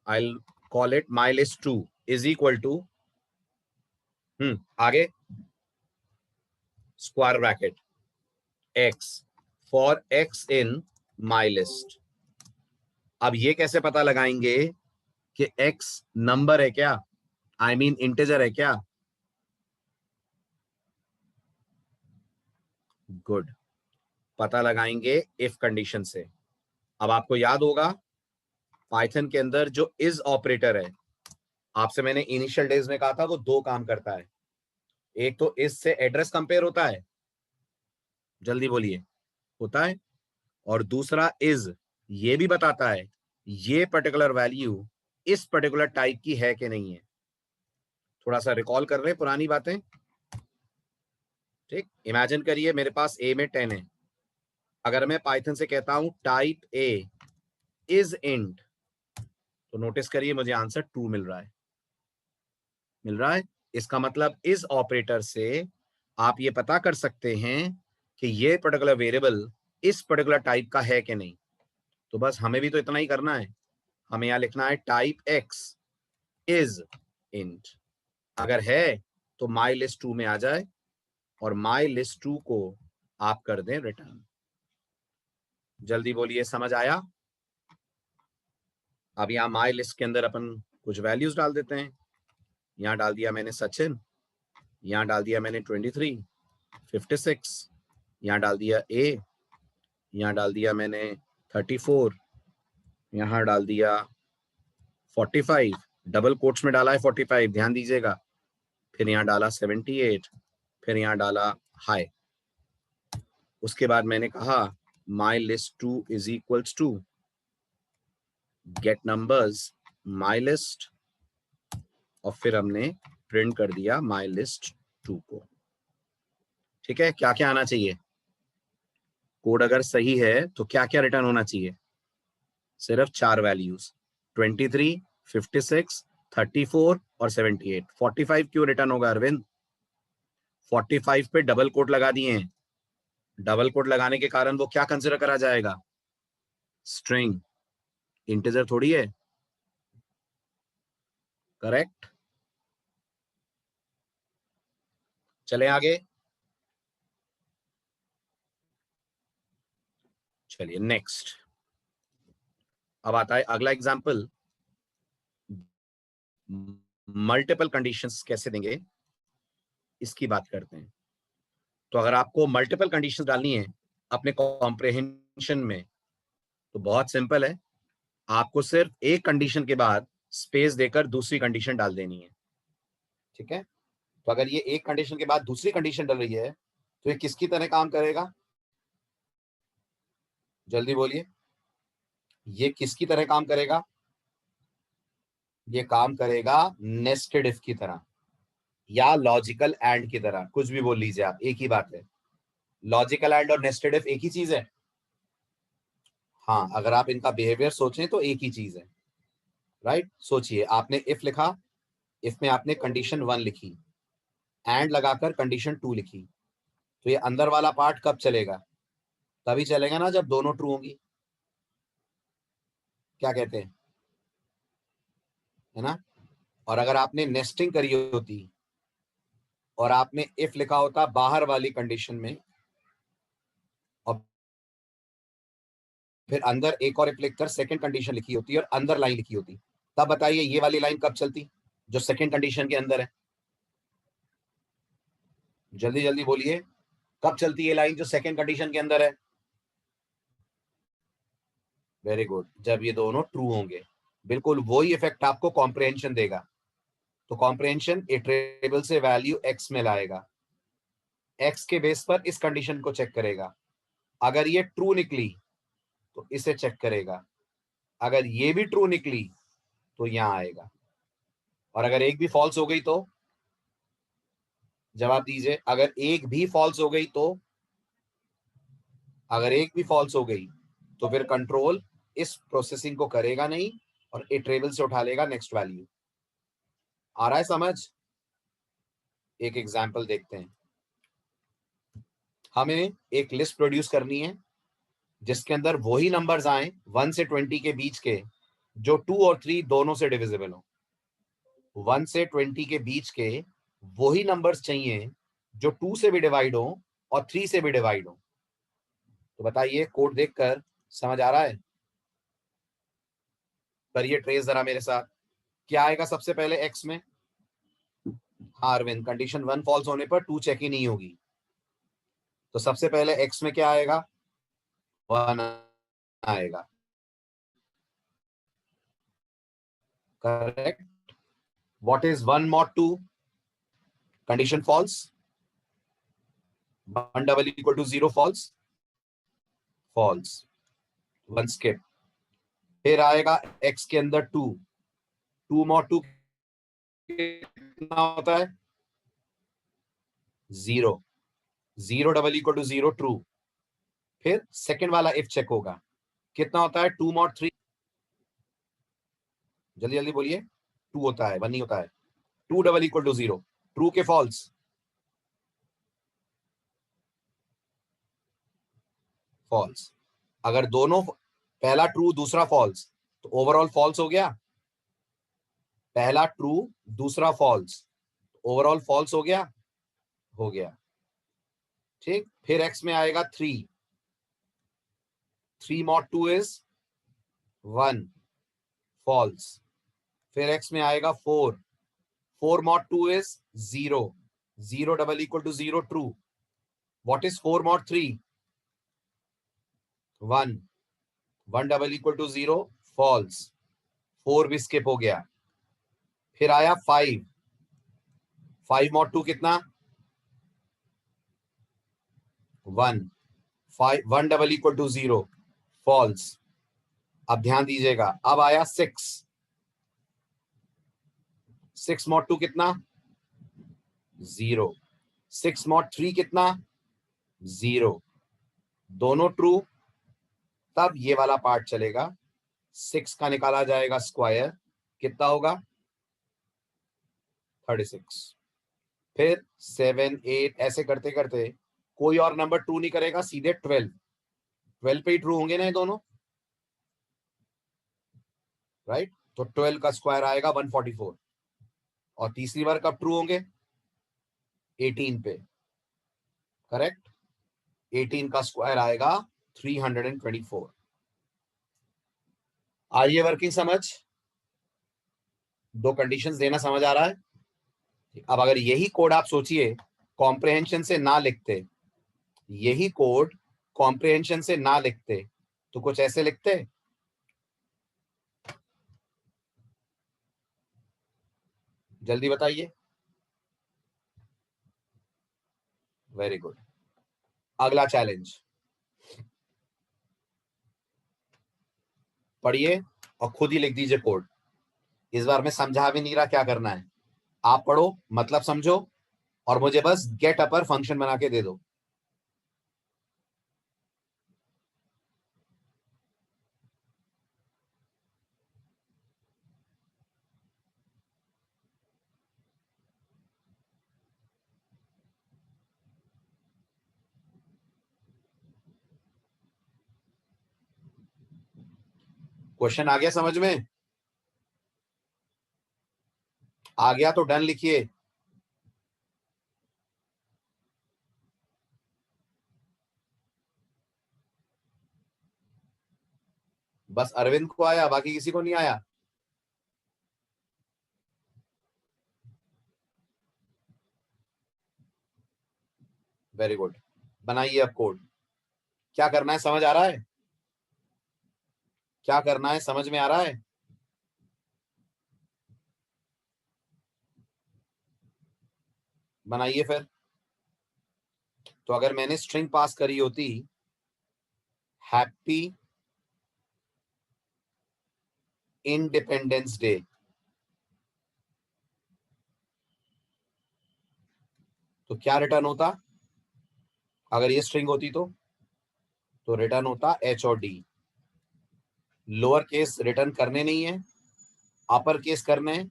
A: I will call it my list 2 is equal to, आगे square bracket x for x in my list. अब ये कैसे पता लगाएंगे कि x नंबर है क्या, आई मीन इंटीजर है क्या? गुड, पता लगाएंगे इफ कंडीशन से। अब आपको याद होगा पाइथन के अंदर जो इज ऑपरेटर है, आपसे मैंने इनिशियल डेज में कहा था वो दो काम करता है। एक तो इस से एड्रेस कंपेयर होता है, जल्दी बोलिए, होता है। और दूसरा इज ये भी बताता है ये पर्टिकुलर वैल्यू इस पर्टिकुलर टाइप की है कि नहीं है। थोड़ा सा रिकॉल कर रहे हैं पुरानी बातें। ठीक, इमेजिन करिए मेरे पास ए में 10 है। अगर मैं पाइथन से कहता हूं टाइप ए इज इंट, तो नोटिस करिए मुझे आंसर 2 मिल रहा है। मिल रहा है। इसका मतलब इस ऑपरेटर से आप ये पता कर सकते हैं कि ये पर्टिकुलर वेरिएबल इस पर्टिकुलर टाइप का है कि नहीं। तो बस हमें भी तो इतना ही करना है। हमें यहां लिखना है टाइप एक्स इज इंट। अगर है तो माई लिस्ट 2 में आ जाए और माई लिस्ट 2 को आप कर दें रिटर्न। जल्दी बोलिए, समझ आया? अब यहां माई लिस्ट के अंदर अपन कुछ वैल्यूज डाल देते हैं। यहां डाल दिया मैंने सचिन, यहां डाल दिया मैंने 23, 56, यहाँ डाल दिया ए, यहाँ डाल दिया मैंने 34, यहाँ डाल दिया 45, डबल कोट्स में डाला है 45, ध्यान दीजिएगा। फिर यहाँ डाला 78, फिर यहाँ डाला हाई। उसके बाद मैंने कहा my list 2 is equals to get numbers my list, और फिर हमने प्रिंट कर दिया माई लिस्ट 2 को। ठीक है, क्या क्या आना चाहिए? कोड अगर सही है तो क्या क्या रिटर्न होना चाहिए? सिर्फ 4 वैल्यूज, 23, 56, 34 और 78। 45 क्यों रिटर्न होगा अरविंद? 45 पे डबल कोट लगा दिए हैं। डबल कोट लगाने के कारण वो क्या कंसिडर करा जाएगा? स्ट्रिंग, इंटीजर थोड़ी है। करेक्ट। चले आगे, चलिए नेक्स्ट। अब आता है अगला एग्जाम्पल, मल्टीपल कंडीशंस कैसे देंगे इसकी बात करते हैं। तो अगर आपको मल्टीपल कंडीशंस डालनी है अपने कॉम्प्रिहेंशन में तो बहुत सिंपल है, आपको सिर्फ एक कंडीशन के बाद स्पेस देकर दूसरी कंडीशन डाल देनी है। ठीक है, तो अगर ये एक कंडीशन के बाद दूसरी कंडीशन डल रही है तो ये किसकी तरह काम करेगा, जल्दी बोलिए, ये किसकी तरह काम करेगा, ये काम करेगा नेस्टेड इफ की तरह या लॉजिकल एंड की तरह, कुछ भी बोल लीजिए आप, एक ही बात है। लॉजिकल एंड और नेस्टेड इफ एक ही चीज है। हाँ, अगर आप इनका बिहेवियर सोचें तो एक ही चीज है, राइट। सोचिए, आपने इफ लिखा, इफ में आपने कंडीशन 1 लिखी, एंड लगाकर कंडीशन 2 लिखी, तो ये अंदर वाला पार्ट कब चलेगा, तभी चलेगा ना जब दोनों ट्रू होंगी। क्या कहते हैं, है ना। और अगर आपने नेस्टिंग करी होती और आपने इफ लिखा होता बाहर वाली कंडीशन में और फिर अंदर एक और इफ लिखकर सेकंड कंडीशन लिखी होती और अंदर लाइन लिखी होती, तब बताइए ये वाली लाइन कब चलती, जो सेकंड कंडीशन के अंदर है। जल्दी जल्दी बोलिए, कब चलती है लाइन जो सेकंड कंडीशन के अंदर है। वेरी गुड, जब ये दोनों ट्रू होंगे। बिल्कुल वही इफेक्ट आपको कॉम्प्रिहेंशन देगा। तो कॉम्प्रिहेंशन इटरेबल से वैल्यू एक्स में लाएगा, एक्स के बेस पर इस कंडीशन को चेक करेगा, अगर ये ट्रू निकली तो इसे चेक करेगा, अगर ये भी ट्रू निकली तो यहां आएगा, और अगर एक भी फॉल्स हो गई तो जवाब दीजिए, अगर एक भी फॉल्स हो गई तो, अगर एक भी फॉल्स हो गई तो फिर कंट्रोल इस प्रोसेसिंग को करेगा नहीं और इटरेबल से उठा लेगा नेक्स्ट वैल्यू। आ रहा है समझ। एक एग्जांपल देखते हैं, हमें एक लिस्ट प्रोड्यूस करनी है जिसके अंदर वही नंबर्स आए 1 से 20 के बीच के जो 2 और 3 दोनों से डिविजिबल हो। 1 से 20 के बीच के वही नंबर्स चाहिए जो 2 से भी डिवाइड हो और 3 से भी डिवाइड हो। तो बताइए, कोड देखकर समझ आ रहा है, करिए ट्रेस जरा मेरे साथ। क्या आएगा सबसे पहले एक्स में, हाँ अरविंद, कंडीशन 1 फॉल्स होने पर 2 चेक ही नहीं होगी, तो सबसे पहले एक्स में क्या आएगा, 1 आएगा। Correct. What is 1 mod 2, condition false, 1 double equal to 0 false, false, 1 skip. फिर आएगा एक्स के अंदर 2, 2 mod 2 कितना होता है, 0, 0 डबल इक्वल टू 0 ट्रू। फिर सेकंड वाला इफ चेक होगा, कितना होता है 2 mod 3, जल्दी जल्दी बोलिए, 2 होता है, 1 नहीं होता है। 2 डबल इक्वल टू 0 ट्रू के फॉल्स, फॉल्स। अगर दोनों, पहला ट्रू दूसरा फॉल्स, तो ओवरऑल फॉल्स हो गया, पहला ट्रू दूसरा फॉल्स, ओवरऑल फॉल्स हो गया, हो गया। ठीक, फिर एक्स में आएगा 3, 3 mod 2 इज 1, फॉल्स। फिर एक्स में आएगा 4, 4 mod 2 is 0, 0 double equal to 0 true. What is 4 mod 3, 1, 1 double equal to 0 false, 4 भी स्किप हो गया। फिर आया 5, 5 mod 2 कितना, 1, 5, 1 डबल इक्वल टू 0 फॉल्स। अब ध्यान दीजिएगा, अब आया 6, 6 mod 2 कितना, 0, 6 mod 3 कितना, 0, दोनों ट्रू, तब ये वाला पार्ट चलेगा। 6 का निकाला जाएगा स्क्वायर, कितना होगा, 36। फिर 7, 8 ऐसे करते करते कोई और नंबर ट्रू नहीं करेगा, सीधे 12, 12 पे ही ट्रू होंगे ना ये दोनों, राइट। तो 12 का स्क्वायर आएगा 144, और तीसरी बार कब ट्रू होंगे? 18 पे। करेक्ट। 18 का स्क्वायर आएगा 324। आ रही है वर्किंग समझ? दो कंडीशंस देना समझ आ रहा है? अब अगर यही कोड आप सोचिए कॉम्प्रिहेंशन से ना लिखते, यही कोड कॉम्प्रिहेंशन से ना लिखते तो कुछ ऐसे लिखते। जल्दी बताइए। Very good. अगला चैलेंज पढ़िए और खुद ही लिख दीजिए कोड। इस बार मैं समझा भी नहीं रहा क्या करना है, आप पढ़ो, मतलब समझो और मुझे बस गेट अपर फंक्शन बना के दे दो। क्वेश्चन आ गया समझ में? आ गया तो डन लिखिए। बस अरविंद को आया, बाकी किसी को नहीं आया? Very good. बनाइए अब कोड। क्या करना है समझ आ रहा है? क्या करना है समझ में आ रहा है? बनाइए फिर। तो अगर मैंने स्ट्रिंग पास करी होती हैप्पी इंडिपेंडेंस डे, तो क्या रिटर्न होता? अगर ये स्ट्रिंग होती तो रिटर्न होता एच और डी। लोअर केस रिटर्न करने नहीं है, अपर केस करने हैं,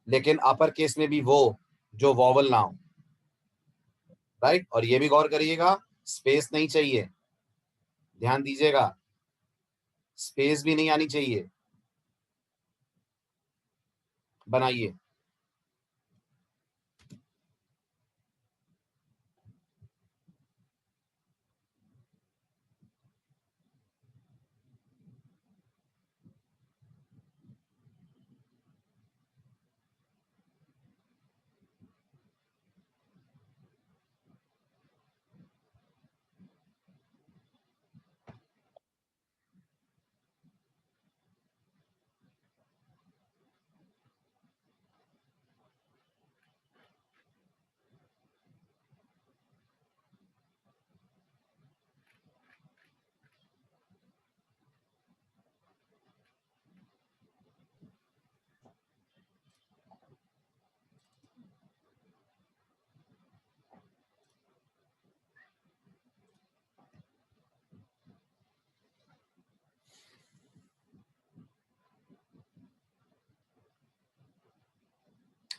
A: लेकिन अपर केस में भी वो जो वॉवल ना हो। राइट। और ये भी गौर करिएगा, स्पेस नहीं चाहिए, ध्यान दीजिएगा, स्पेस भी नहीं आनी चाहिए। बनाइए।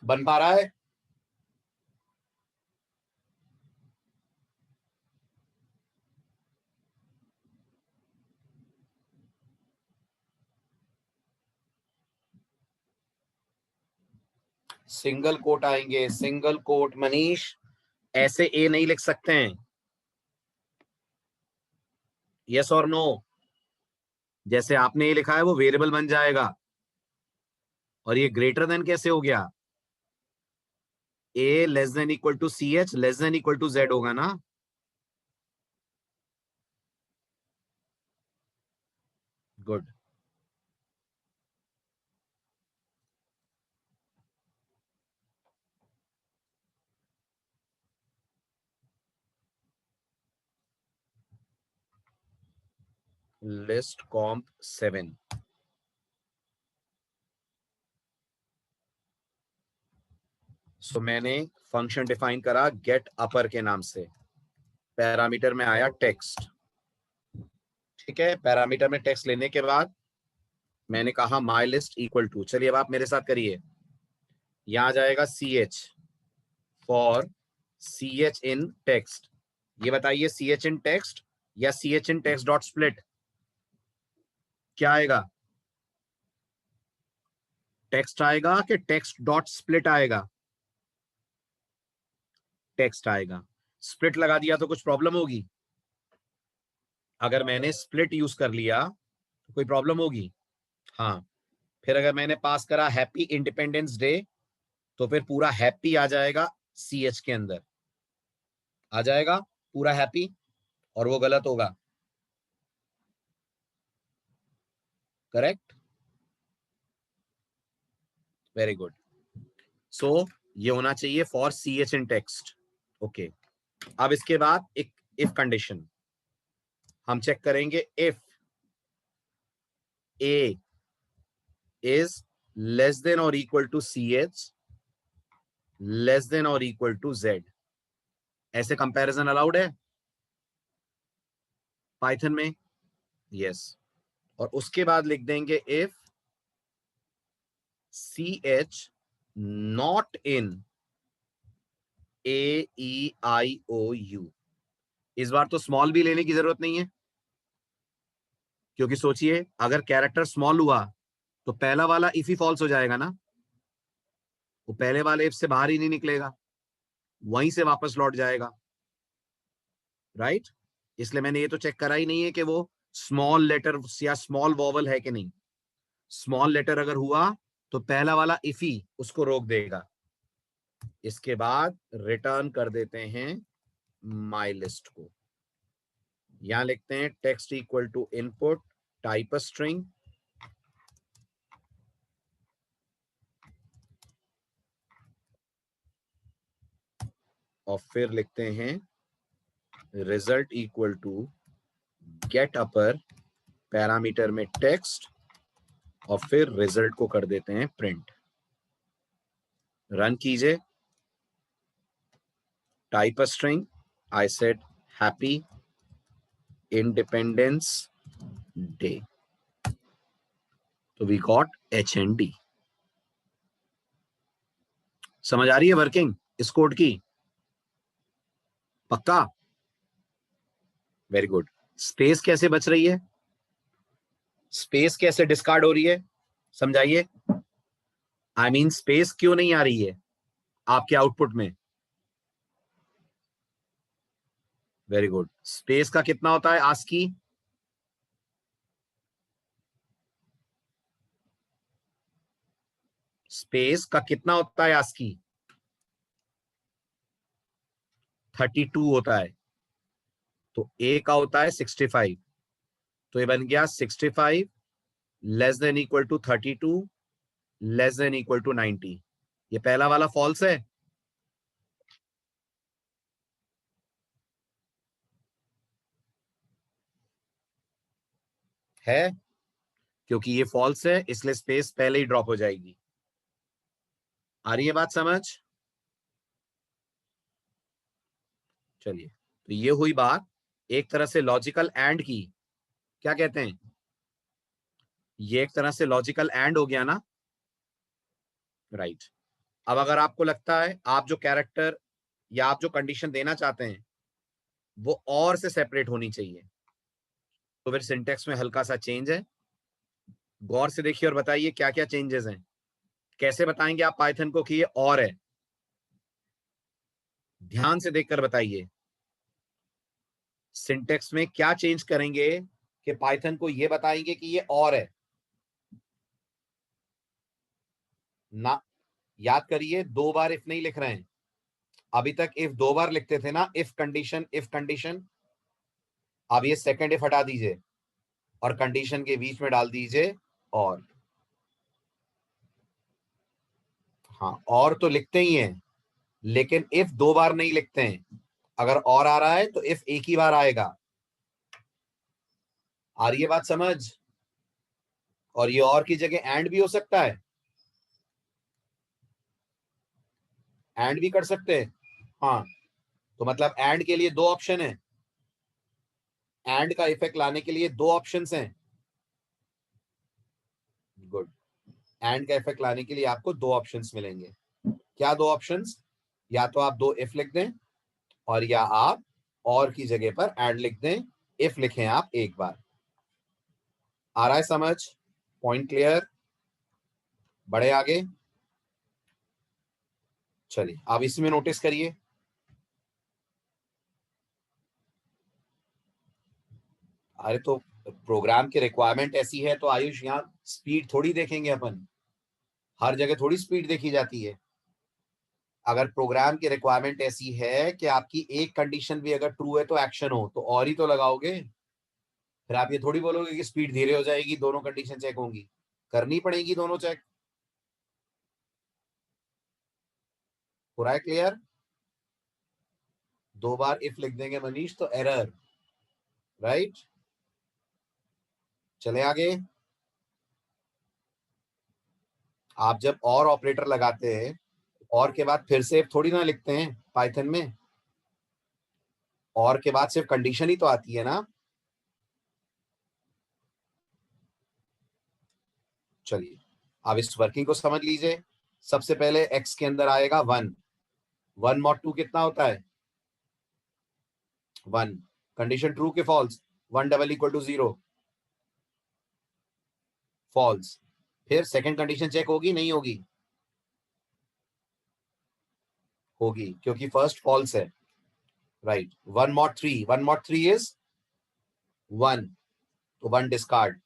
A: बन पा रहा है? सिंगल कोट आएंगे, सिंगल कोट। मनीष, ऐसे ए नहीं लिख सकते हैं। यस और नो? जैसे आपने ये लिखा है वो वेरिएबल बन जाएगा। और ये ग्रेटर देन कैसे हो गया? A less than equal to C H less than equal to Z होगा ना? गुड। List comp 7। सो मैंने फंक्शन डिफाइन करा गेट अपर के नाम से। पैरामीटर में आया टेक्स्ट। ठीक है, पैरामीटर में टेक्स्ट लेने के बाद मैंने कहा माई लिस्ट इक्वल टू, चलिए अब आप मेरे साथ करिए। यहां जाएगा c h for c h in text. ये बताइए सी एच इन टेक्स्ट या c h in text dot split, क्या आएगा? टेक्स्ट आएगा कि टेक्स्ट डॉट स्प्लिट आएगा? टेक्स्ट आएगा। स्प्लिट लगा दिया तो कुछ प्रॉब्लम होगी? अगर मैंने स्प्लिट यूज कर लिया तो कोई प्रॉब्लम होगी? हाँ। फिर अगर मैंने पास करा हैप्पी इंडिपेंडेंस डे, तो फिर पूरा हैप्पी आ जाएगा CH के अंदर, आ जाएगा पूरा हैप्पी, और वो गलत होगा। Correct, very good. सो ये होना चाहिए for CH in text. Okay, अब इसके बाद एक इफ कंडीशन हम चेक करेंगे। If A is less than or equal to CH, less than or equal to Z, ऐसे कंपैरिजन अलाउड है पाइथन में? यस। और उसके बाद लिख देंगे if CH not in AEIOU। इस बार तो स्मॉल भी लेने की जरूरत नहीं है, क्योंकि सोचिए अगर कैरेक्टर स्मॉल हुआ तो पहला वाला इफ ही फॉल्स हो जाएगा ना, वो पहले वाले इफ से बाहर ही नहीं निकलेगा, वहीं से वापस लौट जाएगा, राइट? इसलिए मैंने ये तो चेक करा ही नहीं है कि वो स्मॉल लेटर या स्मॉल वॉवल है कि नहीं। स्मॉल लेटर अगर हुआ तो पहला वाला इफ ही उसको रोक देगा। इसके बाद रिटर्न कर देते हैं माई लिस्ट को। यहां लिखते हैं text equal to input type string, और फिर लिखते हैं result equal to get upper parameter में टेक्स्ट, और फिर रिजल्ट को कर देते हैं प्रिंट। रन कीजिए। Type string, I said happy independence day, तो वी गॉट HND। समझ आ रही है वर्किंग इस कोड की? पक्का? Very good. स्पेस कैसे बच रही है, स्पेस कैसे डिस्कार्ड हो रही है, समझाइए। आई मीन स्पेस क्यों नहीं आ रही है आपके आउटपुट में? Very good. स्पेस का कितना होता है आस्की? स्पेस का कितना होता है आस्की? 32 होता है। तो ए का होता है 65, तो ये बन गया 65 less than equal to 32 less than equal to 90। ये पहला वाला फॉल्स है, क्योंकि ये फॉल्स है इसलिए स्पेस पहले ही ड्रॉप हो जाएगी। आ रही है बात समझ? चलिए, तो ये हुई बात एक तरह से लॉजिकल एंड की। क्या कहते हैं? ये एक तरह से लॉजिकल एंड हो गया ना, राइट? अब अगर आपको लगता है आप जो कैरेक्टर या आप जो कंडीशन देना चाहते हैं वो और से सेपरेट होनी चाहिए, तो फिर सिंटेक्स में हल्का सा चेंज है। गौर से देखिए और बताइए क्या क्या चेंजेस हैं। कैसे बताएंगे आप पाइथन को कि ये और है? ध्यान से देखकर बताइए। सिंटेक्स में क्या चेंज करेंगे कि पाइथन को ये बताएंगे कि ये और है ना? याद करिए, 2 बार इफ नहीं लिख रहे हैं। अभी तक इफ 2 बार लिखते थे ना, इफ कंडीशन इफ कंडीशन। अब ये सेकंड इफ हटा दीजिए और कंडीशन के बीच में डाल दीजिए और। हाँ, और तो लिखते ही हैं, लेकिन इफ 2 बार नहीं लिखते हैं। अगर और आ रहा है तो इफ एक ही बार आएगा। आ रही है बात समझ? और ये और की जगह एंड भी हो सकता है, एंड भी कर सकते हैं। हाँ, तो मतलब एंड के लिए 2 ऑप्शन है। एंड का इफेक्ट लाने के लिए 2 ऑप्शंस हैं। गुड। एंड का इफेक्ट लाने के लिए आपको 2 ऑप्शंस मिलेंगे। क्या 2 ऑप्शंस? या तो आप 2 इफ लिख दें, और या आप और की जगह पर एंड लिख दें। इफ लिखें आप एक बार। आ रहा है समझ? Point clear? बढ़े आगे। चलिए अब इसमें नोटिस करिए, अरे तो प्रोग्राम की रिक्वायरमेंट ऐसी है तो आयुष, यहाँ स्पीड थोड़ी देखेंगे अपन, हर जगह थोड़ी स्पीड देखी जाती है। अगर प्रोग्राम की रिक्वायरमेंट ऐसी है कि आपकी एक कंडीशन भी अगर ट्रू है तो एक्शन हो, तो और ही तो लगाओगे। फिर आप ये थोड़ी बोलोगे कि स्पीड धीरे हो जाएगी, दोनों कंडीशन चेक होंगी, करनी पड़ेगी दोनों चेक। पूरा है क्लियर? 2 बार इफ लिख देंगे मनीष तो एरर, राइट। चले आगे। आप जब और ऑपरेटर लगाते हैं, और के बाद फिर से थोड़ी ना लिखते हैं पाइथन में, और के बाद सिर्फ कंडीशन ही तो आती है ना। चलिए अब इस वर्किंग को समझ लीजिए। सबसे पहले x के अंदर आएगा 1, 1 mod 2 कितना होता है? 1। कंडीशन ट्रू के false? 1 double equal to 0, false. फिर सेकंड कंडीशन चेक होगी नहीं होगी? होगी, क्योंकि फर्स्ट फॉल्स है, राइट। 1 mod 3, 1 mod 3 इज 1, तो 1 डिस्कार्ड।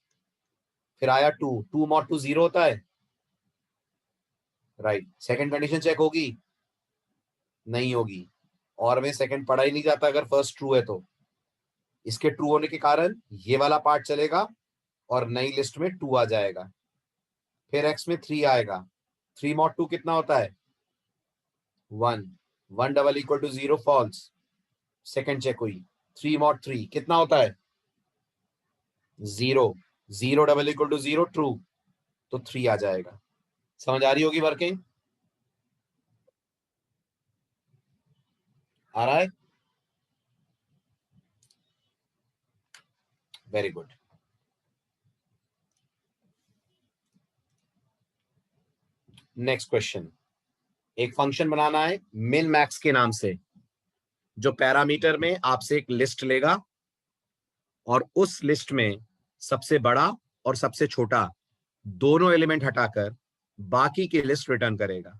A: फिर आया 2, 2 mod 2 0 होता है, राइट। सेकंड कंडीशन चेक होगी नहीं होगी, और में सेकंड पढ़ा ही नहीं जाता अगर फर्स्ट ट्रू है तो। इसके ट्रू होने के कारण ये वाला पार्ट चलेगा और नई लिस्ट में 2 आ जाएगा। फिर x में 3 आएगा, 3 mod 2 कितना होता है? 1, 1 double equal to 0, false. Second check हुई। 3 mod 3 कितना होता है? 0, 0 डबल इक्वल टू 0, ट्रू, तो 3 आ जाएगा। समझ आ रही होगी वर्किंग? आ रहा है? Very good. Next question. एक फंक्शन बनाना है मिन मैक्स के नाम से, जो पैरामीटर में आपसे एक लिस्ट लेगा और उस लिस्ट में सबसे बड़ा और सबसे छोटा दोनों एलिमेंट हटाकर बाकी की लिस्ट रिटर्न करेगा।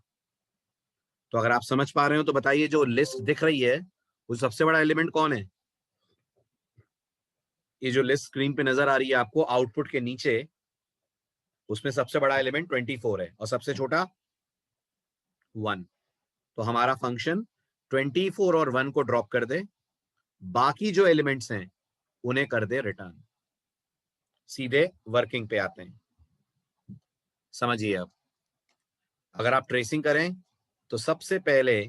A: तो अगर आप समझ पा रहे हो तो बताइए, जो लिस्ट दिख रही है वो सबसे बड़ा एलिमेंट कौन है? ये जो लिस्ट स्क्रीन पे नजर आ रही है आपको आउटपुट के नीचे, उसमें सबसे बड़ा एलिमेंट 24 है और सबसे छोटा 1। तो हमारा फंक्शन 24 और 1 को ड्रॉप कर दे, बाकी जो एलिमेंट्स हैं उन्हें कर दे रिटर्न। सीधे वर्किंग पे आते हैं, समझिए। अब अगर आप ट्रेसिंग करें तो सबसे पहले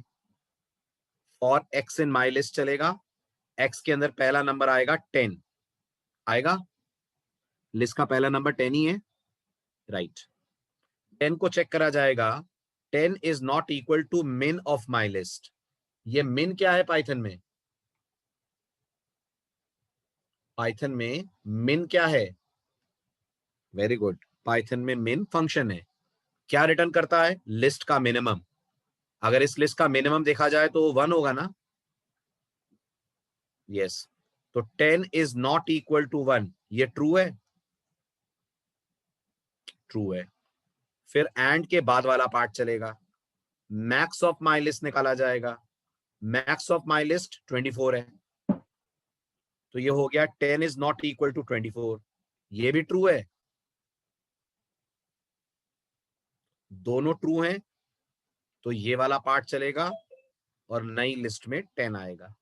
A: for x in my list चलेगा। एक्स के अंदर पहला नंबर आएगा 10 आएगा, लिस्ट का पहला नंबर 10 ही है, राइट। 10 को चेक करा जाएगा, 10 इज नॉट इक्वल टू मिन ऑफ माई लिस्ट। ये मिन क्या है पाइथन में? पाइथन में मिन क्या है? वेरी गुड, पाइथन में मिन फंक्शन है। क्या रिटर्न करता है? लिस्ट का मिनिमम। अगर इस लिस्ट का मिनिमम देखा जाए तो 1 होगा ना? यस। तो 10 इज नॉट इक्वल टू 1, ये ट्रू है? ट्रू है। फिर एंड के बाद वाला पार्ट चलेगा, मैक्स ऑफ माई लिस्ट निकाला जाएगा। मैक्स ऑफ माई लिस्ट 24 है, तो ये हो गया 10 इज नॉट इक्वल टू 24, ये भी ट्रू है। दोनों ट्रू हैं तो ये वाला पार्ट चलेगा और नई लिस्ट में 10 आएगा।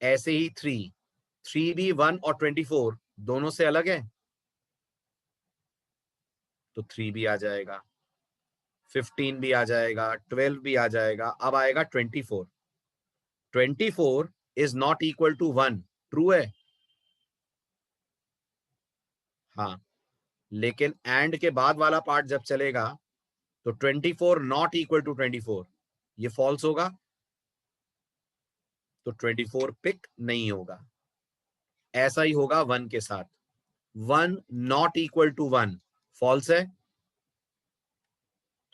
A: ऐसे ही 3 भी 1 और 24 दोनों से अलग है, तो 3 भी आ जाएगा, 15 भी आ जाएगा, 12 भी आ जाएगा। अब आएगा 24, 24 is not equal to 1, true है? हाँ, लेकिन एंड के बाद वाला पार्ट जब चलेगा तो 24 नॉट इक्वल टू 24, ये फॉल्स होगा, तो 24 पिक नहीं होगा। ऐसा ही होगा 1 के साथ, 1 नॉट इक्वल टू 1 फॉल्स है,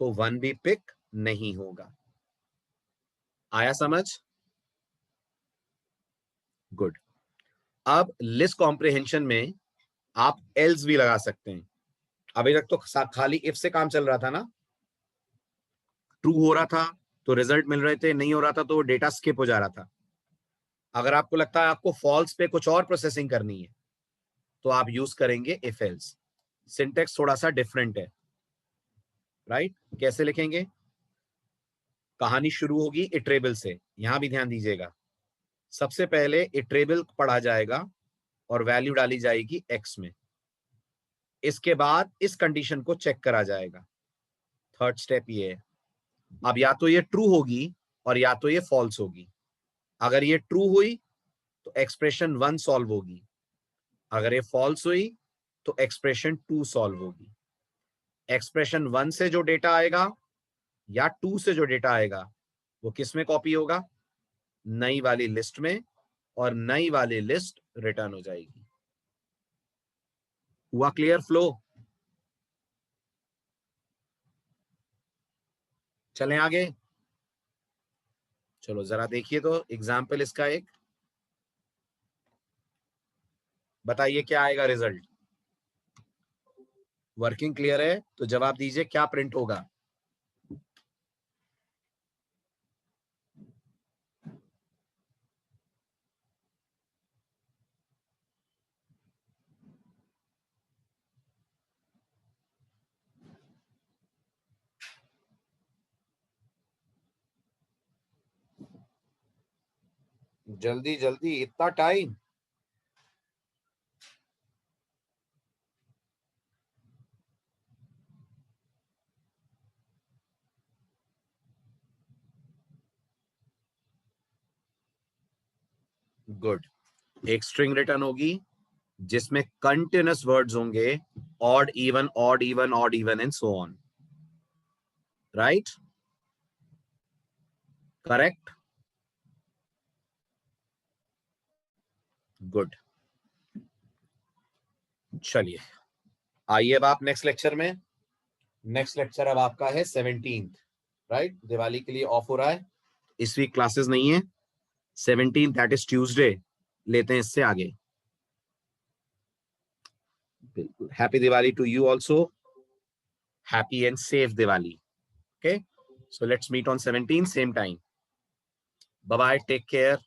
A: तो 1 भी पिक नहीं होगा। आया समझ? गुड। अब लिस्ट कॉम्प्रिहेंशन में आप एल्स भी लगा सकते हैं। अभी तक तो खाली इफ से काम चल रहा था ना, ट्रू हो रहा था तो रिजल्ट मिल रहे थे, नहीं हो रहा था तो डेटा स्किप हो जा रहा था। अगर आपको लगता है आपको फॉल्स पे कुछ और प्रोसेसिंग करनी है तो आप यूज करेंगे इफ एल्स। सिंटेक्स थोड़ा सा डिफरेंट है, राइट? कैसे लिखेंगे? कहानी शुरू होगी इटरेबल से, यहां भी ध्यान दीजिएगा। सबसे पहले इटरेबल पढ़ा जाएगा और वैल्यू डाली जाएगी एक्स में। इसके बाद इस कंडीशन को चेक करा जाएगा। थर्ड स्टेप ये है। अब या तो ये ट्रू होगी और या तो ये फॉल्स होगी। अगर ये ट्रू हुई तो एक्सप्रेशन 1 सॉल्व होगी, अगर ये फॉल्स हुई तो एक्सप्रेशन 2 सॉल्व होगी। एक्सप्रेशन 1 से जो डेटा आएगा या 2 से जो डेटा आएगा वो किस में कॉपी होगा? नई वाली लिस्ट में, और नई वाली लिस्ट रिटर्न हो जाएगी। हुआ क्लियर फ्लो? चलें आगे। चलो जरा देखिए तो एग्जाम्पल इसका एक, बताइए क्या आएगा रिजल्ट। वर्किंग क्लियर है तो जवाब दीजिए क्या प्रिंट होगा। जल्दी जल्दी, इतना टाइम? गुड। एक स्ट्रिंग रिटर्न होगी जिसमें कंटिन्यूअस वर्ड्स होंगे, odd even odd even odd even and so on, right? Correct? Good. चलिए आइए अब आप नेक्स्ट लेक्चर में। नेक्स्ट लेक्चर अब आपका है 17th, राइट? दिवाली के लिए ऑफ हो रहा है, इस वीक क्लासेस नहीं है। 17th दैट इज ट्यूसडे लेते हैं इससे आगे। बिल्कुल। Happy Diwali to you also. Happy and safe Diwali. Okay, so let's meet on 17th same time. Bye bye, take care.